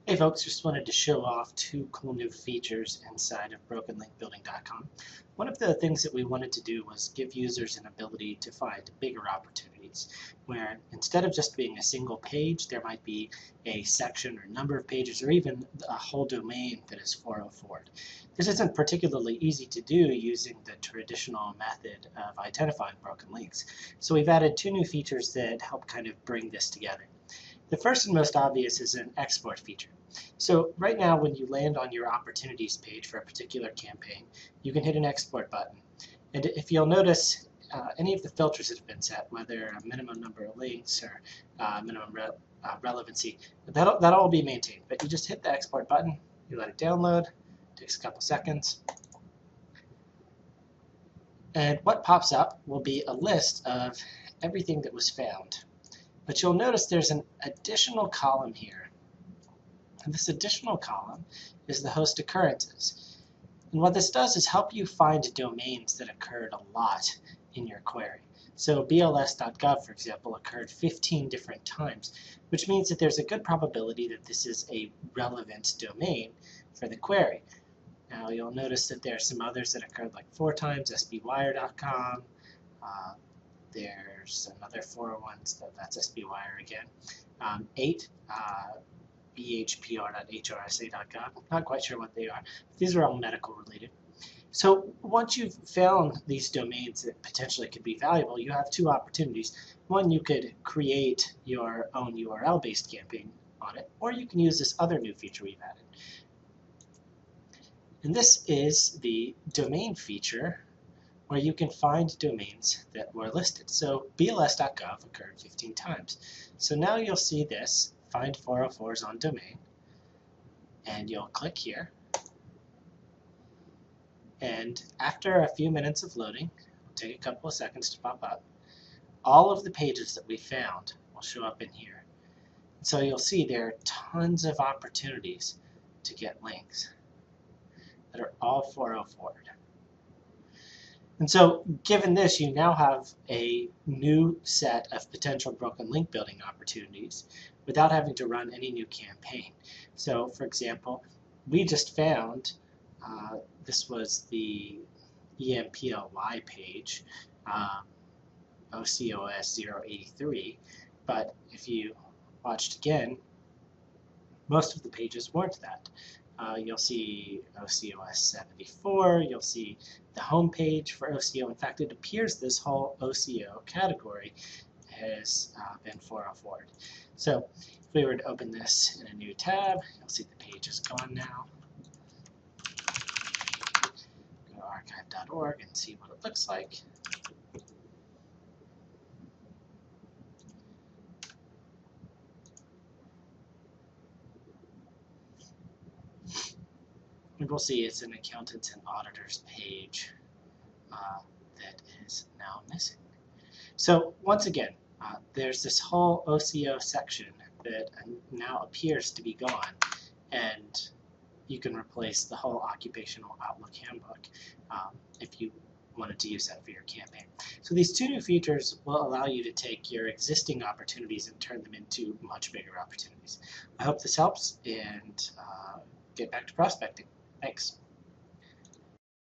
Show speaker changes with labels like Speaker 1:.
Speaker 1: Hey folks, just wanted to show off two cool new features inside of BrokenLinkBuilding.com. One of the things that we wanted to do was give users an ability to find bigger opportunities, where instead of just being a single page, there might be a section or number of pages or even a whole domain that is 404'd. This isn't particularly easy to do using the traditional method of identifying broken links, so we've added two new features that help kind of bring this together. The first and most obvious is an export feature. So right now when you land on your opportunities page for a particular campaign, you can hit an export button. And if you'll notice, any of the filters that have been set, whether a minimum number of links or minimum relevancy, that'll all be maintained. But you just hit the export button, you let it download, takes a couple seconds. And what pops up will be a list of everything that was found. But you'll notice there's an additional column here. And this additional column is the host occurrences. And what this does is help you find domains that occurred a lot in your query. So bls.gov, for example, occurred 15 different times, which means that there's a good probability that this is a relevant domain for the query. Now you'll notice that there are some others that occurred like 4 times, sbwire.com. There's another 401, so that's SBWire again. 8, bhpr.hrsa.gov. Not quite sure what they are. These are all medical related. So once you've found these domains that potentially could be valuable, you have two opportunities. One, you could create your own URL-based campaign on it, or you can use this other new feature we've added. And this is the domain feature, where you can find domains that were listed. So bls.gov occurred 15 times. So now you'll see this, find 404s on domain, and you'll click here. And after a few minutes of loading, it'll take a couple of seconds to pop up, all of the pages that we found will show up in here. So you'll see there are tons of opportunities to get links that are all 404'd. And so given this, you now have a new set of potential broken link building opportunities without having to run any new campaign. So for example, we just found, this was the EMPLY page, OCOS 083, but if you watched again, most of the pages weren't that. You'll see OCOS 74, you'll see the home page for OCO. In fact, it appears this whole OCO category has been 404'd. So if we were to open this in a new tab, you'll see the page is gone now. Go to archive.org and see what it looks like. And we'll see it's an accountants and auditors page that is now missing. So once again, there's this whole OCO section that now appears to be gone, and you can replace the whole Occupational Outlook Handbook if you wanted to use that for your campaign. So these two new features will allow you to take your existing opportunities and turn them into much bigger opportunities. I hope this helps, and get back to prospecting. Thanks.